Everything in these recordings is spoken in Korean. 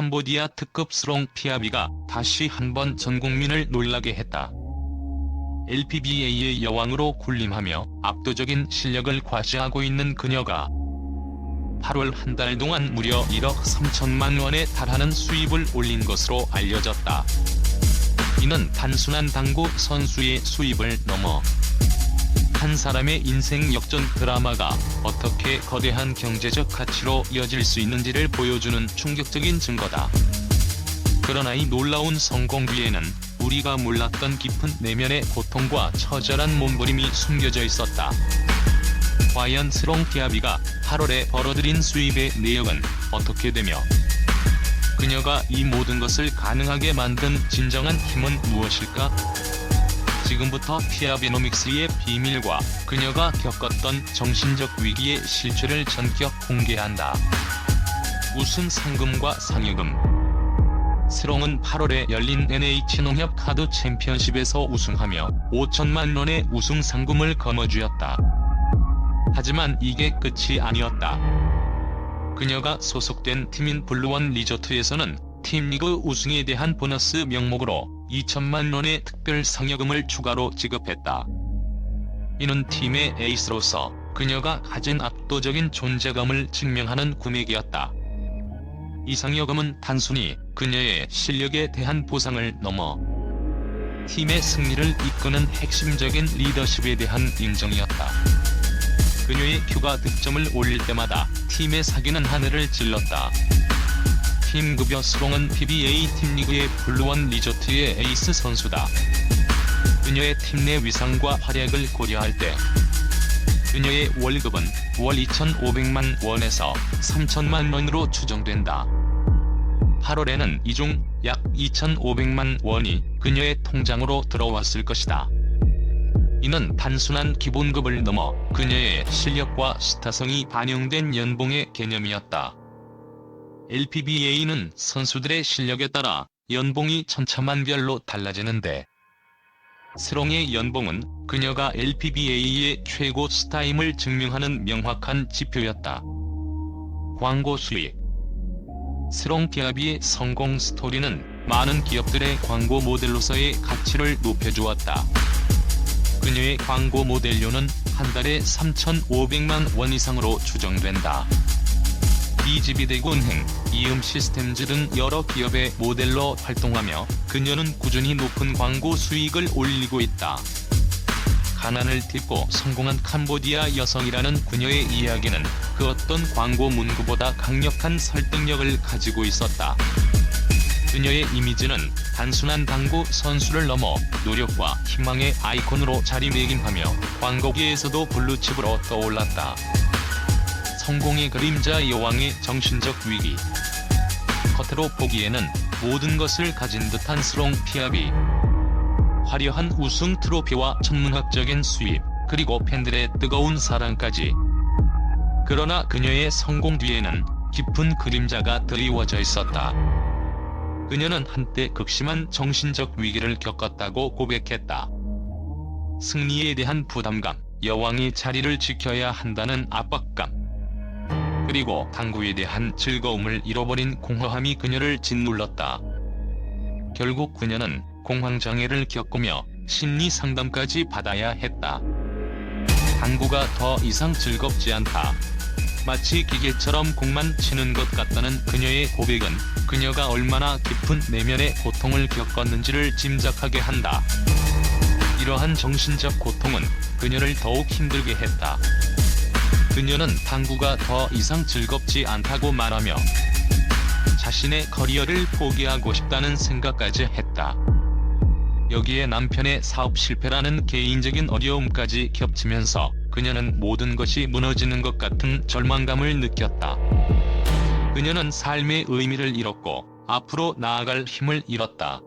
캄보디아 특급 스롱 피아비가 다시 한번 전 국민을 놀라게 했다. LPBA의 여왕으로 군림하며 압도적인 실력을 과시하고 있는 그녀가 8월 한 달 동안 무려 1억 3천만 원에 달하는 수입을 올린 것으로 알려졌다. 이는 단순한 당구 선수의 수입을 넘어 한 사람의 인생 역전 드라마가 어떻게 거대한 경제적 가치로 이어질 수 있는지를 보여주는 충격적인 증거다. 그러나 이 놀라운 성공 뒤에는 우리가 몰랐던 깊은 내면의 고통과 처절한 몸부림이 숨겨져 있었다. 과연 스롱 피아비가 8월에 벌어들인 수입의 내역은 어떻게 되며 그녀가 이 모든 것을 가능하게 만든 진정한 힘은 무엇일까? 지금부터 피아비노믹스의 비밀과 그녀가 겪었던 정신적 위기의 실체를 전격 공개한다. 우승 상금과 상여금. 스롱은 8월에 열린 NH농협 카드 챔피언십에서 우승하며 5천만 원의 우승 상금을 거머쥐었다. 하지만 이게 끝이 아니었다. 그녀가 소속된 팀인 블루원 리조트에서는 팀리그 우승에 대한 보너스 명목으로 2천만 원의 특별 상여금을 추가로 지급했다. 이는 팀의 에이스로서 그녀가 가진 압도적인 존재감을 증명하는 금액이었다. 이 상여금은 단순히 그녀의 실력에 대한 보상을 넘어 팀의 승리를 이끄는 핵심적인 리더십에 대한 인정이었다. 그녀의 큐가 득점을 올릴 때마다 팀의 사기는 하늘을 찔렀다. 팀급여 스롱은 PBA 팀리그의 블루원 리조트의 에이스 선수다. 그녀의 팀 내 위상과 활약을 고려할 때 그녀의 월급은 월 2,500만 원에서 3천만 원으로 추정된다. 8월에는 이 중 약 2,500만 원이 그녀의 통장으로 들어왔을 것이다. 이는 단순한 기본급을 넘어 그녀의 실력과 스타성이 반영된 연봉의 개념이었다. LPBA는 선수들의 실력에 따라 연봉이 천차만별로 달라지는데 스롱의 연봉은 그녀가 LPBA의 최고 스타임을 증명하는 명확한 지표였다. 광고 수익. 스롱 피아비의 성공 스토리는 많은 기업들의 광고 모델로서의 가치를 높여주었다. 그녀의 광고 모델료는 한 달에 3,500만 원 이상으로 추정된다. 이지비대구은행, 이음시스템즈 등 여러 기업의 모델로 활동하며 그녀는 꾸준히 높은 광고 수익을 올리고 있다. 가난을 딛고 성공한 캄보디아 여성이라는 그녀의 이야기는 그 어떤 광고 문구보다 강력한 설득력을 가지고 있었다. 그녀의 이미지는 단순한 당구 선수를 넘어 노력과 희망의 아이콘으로 자리매김하며 광고계에서도 블루칩으로 떠올랐다. 성공의 그림자 여왕의 정신적 위기. 겉으로 보기에는 모든 것을 가진 듯한 스롱 피아비. 화려한 우승 트로피와 천문학적인 수입, 그리고 팬들의 뜨거운 사랑까지. 그러나 그녀의 성공 뒤에는 깊은 그림자가 드리워져 있었다. 그녀는 한때 극심한 정신적 위기를 겪었다고 고백했다. 승리에 대한 부담감, 여왕의 자리를 지켜야 한다는 압박감, 그리고 당구에 대한 즐거움을 잃어버린 공허함이 그녀를 짓눌렀다. 결국 그녀는 공황장애를 겪으며 심리 상담까지 받아야 했다. 당구가 더 이상 즐겁지 않다. 마치 기계처럼 공만 치는 것 같다는 그녀의 고백은 그녀가 얼마나 깊은 내면의 고통을 겪었는지를 짐작하게 한다. 이러한 정신적 고통은 그녀를 더욱 힘들게 했다. 그녀는 당구가 더 이상 즐겁지 않다고 말하며 자신의 커리어를 포기하고 싶다는 생각까지 했다. 여기에 남편의 사업 실패라는 개인적인 어려움까지 겹치면서 그녀는 모든 것이 무너지는 것 같은 절망감을 느꼈다. 그녀는 삶의 의미를 잃었고 앞으로 나아갈 힘을 잃었다.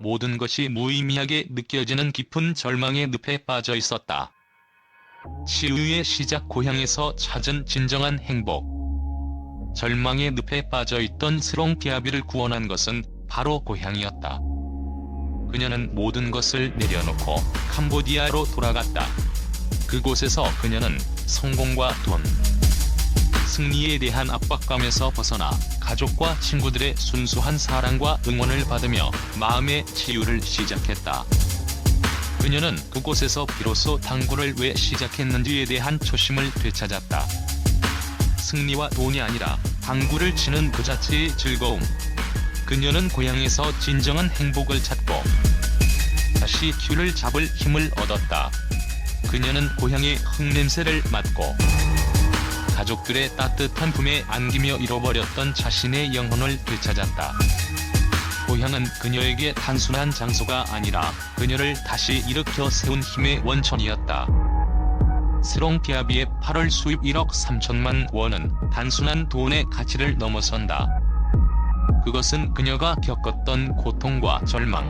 모든 것이 무의미하게 느껴지는 깊은 절망의 늪에 빠져 있었다. 치유의 시작 고향에서 찾은 진정한 행복. 절망의 늪에 빠져있던 스롱 피아비를 구원한 것은 바로 고향이었다. 그녀는 모든 것을 내려놓고 캄보디아로 돌아갔다. 그곳에서 그녀는 성공과 돈, 승리에 대한 압박감에서 벗어나 가족과 친구들의 순수한 사랑과 응원을 받으며 마음의 치유를 시작했다. 그녀는 그곳에서 비로소 당구를 왜 시작했는지에 대한 초심을 되찾았다. 승리와 돈이 아니라 당구를 치는 그 자체의 즐거움. 그녀는 고향에서 진정한 행복을 찾고 다시 큐를 잡을 힘을 얻었다. 그녀는 고향의 흙냄새를 맡고 가족들의 따뜻한 품에 안기며 잃어버렸던 자신의 영혼을 되찾았다. 고향은 그녀에게 단순한 장소가 아니라 그녀를 다시 일으켜 세운 힘의 원천이었다. 스롱 피아비의 8월 수입 1억 3천만 원은 단순한 돈의 가치를 넘어선다. 그것은 그녀가 겪었던 고통과 절망,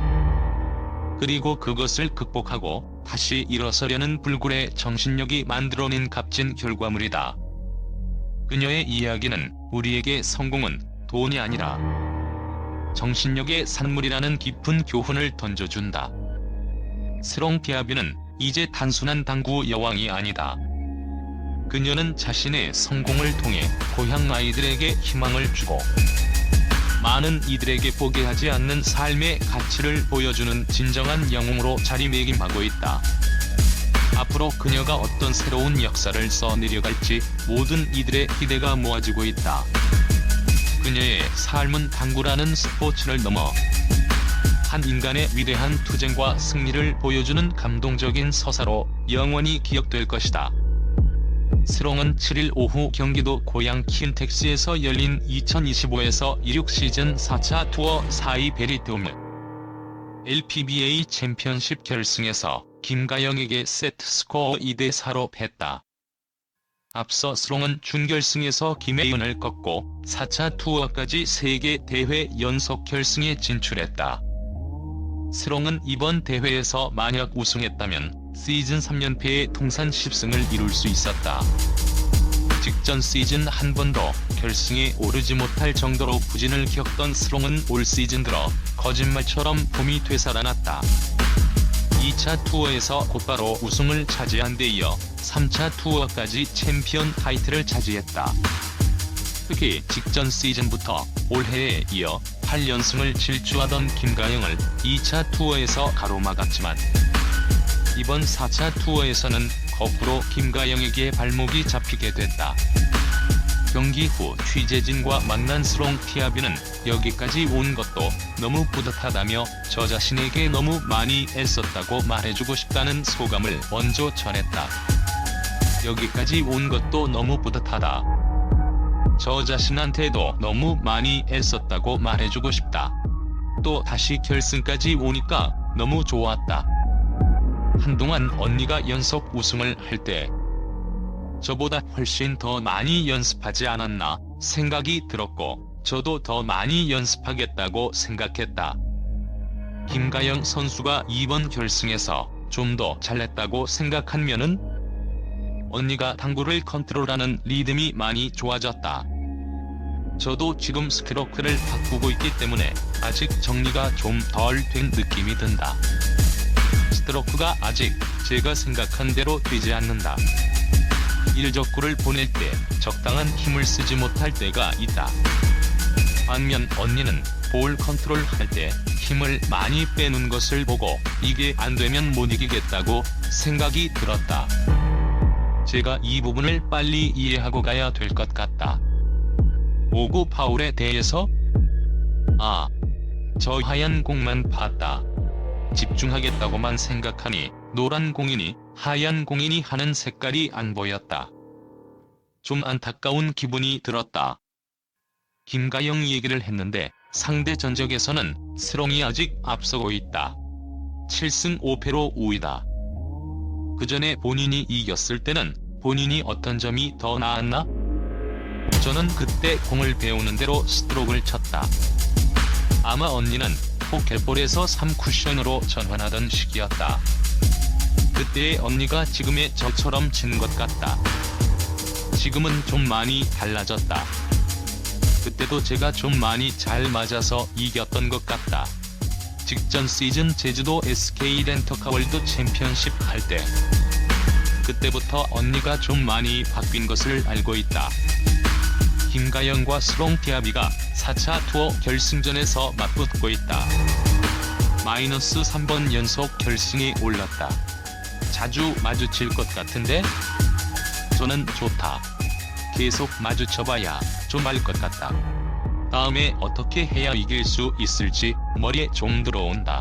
그리고 그것을 극복하고 다시 일어서려는 불굴의 정신력이 만들어낸 값진 결과물이다. 그녀의 이야기는 우리에게 성공은 돈이 아니라 정신력의 산물이라는 깊은 교훈을 던져준다. 스롱 피아비는 이제 단순한 당구 여왕이 아니다. 그녀는 자신의 성공을 통해 고향 아이들에게 희망을 주고 많은 이들에게 보게 하지 않는 삶의 가치를 보여주는 진정한 영웅으로 자리매김하고 있다. 앞으로 그녀가 어떤 새로운 역사를 써내려갈지 모든 이들의 기대가 모아지고 있다. 그녀의 삶은 당구라는 스포츠를 넘어 한 인간의 위대한 투쟁과 승리를 보여주는 감동적인 서사로 영원히 기억될 것이다. 스롱은 7일 오후 경기도 고향 킨텍스에서 열린 2025에서 26 시즌 4차 투어 4위 베리돔 LPBA 챔피언십 결승에서 김가영에게 세트스코어 2대4로 패했다. 앞서 스롱은 준결승에서 김혜은을 꺾고 4차 투어까지 3개 대회 연속 결승에 진출했다. 스롱은 이번 대회에서 만약 우승했다면 시즌 3연패의 통산 10승을 이룰 수 있었다. 직전 시즌 한 번도 결승에 오르지 못할 정도로 부진을 겪던 스롱은 올 시즌 들어 거짓말처럼 봄이 되살아났다. 2차 투어에서 곧바로 우승을 차지한 데 이어 3차 투어까지 챔피언 타이틀을 차지했다. 특히 직전 시즌부터 올해에 이어 8연승을 질주하던 김가영을 2차 투어에서 가로막았지만 이번 4차 투어에서는 거꾸로 김가영에게 발목이 잡히게 됐다. 경기 후 취재진과 만난 스롱 피아비는 여기까지 온 것도 너무 뿌듯하다며 저 자신에게 너무 많이 애썼다고 말해주고 싶다는 소감을 먼저 전했다. 여기까지 온 것도 너무 뿌듯하다. 저 자신한테도 너무 많이 애썼다고 말해주고 싶다. 또 다시 결승까지 오니까 너무 좋았다. 한동안 언니가 연속 우승을 할 때 저보다 훨씬 더 많이 연습하지 않았나 생각이 들었고 저도 더 많이 연습하겠다고 생각했다. 김가영 선수가 이번 결승에서 좀 더 잘했다고 생각하면은 언니가 당구를 컨트롤하는 리듬이 많이 좋아졌다. 저도 지금 스트로크를 바꾸고 있기 때문에 아직 정리가 좀 덜 된 느낌이 든다. 스트로크가 아직 제가 생각한 대로 되지 않는다. 일적구를 보낼 때 적당한 힘을 쓰지 못할 때가 있다. 반면 언니는 볼 컨트롤 할 때 힘을 많이 빼는 것을 보고 이게 안 되면 못 이기겠다고 생각이 들었다. 제가 이 부분을 빨리 이해하고 가야 될 것 같다. 오구 파울에 대해서? 저 하얀 공만 봤다. 집중하겠다고만 생각하니 노란 공이니 하얀 공이니 하는 색깔이 안 보였다. 좀 안타까운 기분이 들었다. 김가영 얘기를 했는데 상대 전적에서는 스롱이 아직 앞서고 있다. 7승 5패로 우위다. 그 전에 본인이 이겼을 때는 본인이 어떤 점이 더 나았나? 저는 그때 공을 배우는 대로 스트로크를 쳤다. 아마 언니는 포켓볼에서 3쿠션으로 전환하던 시기였다. 그때의 언니가 지금의 저처럼 친 것 같다. 지금은 좀 많이 달라졌다. 그때도 제가 좀 많이 잘 맞아서 이겼던 것 같다. 직전 시즌 제주도 SK 렌터카 월드 챔피언십 할 때 그때부터 언니가 좀 많이 바뀐 것을 알고 있다. 김가영과 스롱티아비가 4차 투어 결승전에서 맞붙고 있다. -3번 연속 결승에 올랐다. 자주 마주칠 것 같은데? 저는 좋다. 계속 마주쳐봐야 좀 알 것 같다. 다음에 어떻게 해야 이길 수 있을지 머리에 좀 들어온다.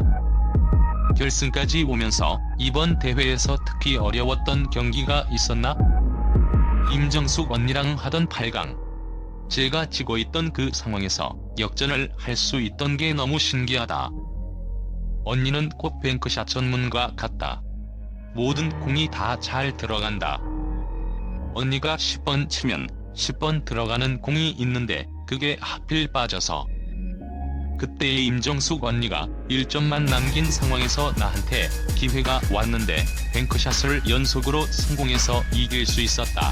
결승까지 오면서 이번 대회에서 특히 어려웠던 경기가 있었나? 임정숙 언니랑 하던 8강. 제가 지고 있던 그 상황에서 역전을 할 수 있던 게 너무 신기하다. 언니는 꼭 뱅크샷 전문가 같다. 모든 공이 다 잘 들어간다. 언니가 10번 치면 10번 들어가는 공이 있는데 그게 하필 빠져서. 그때의 임정숙 언니가 1점만 남긴 상황에서 나한테 기회가 왔는데 뱅크샷을 연속으로 성공해서 이길 수 있었다.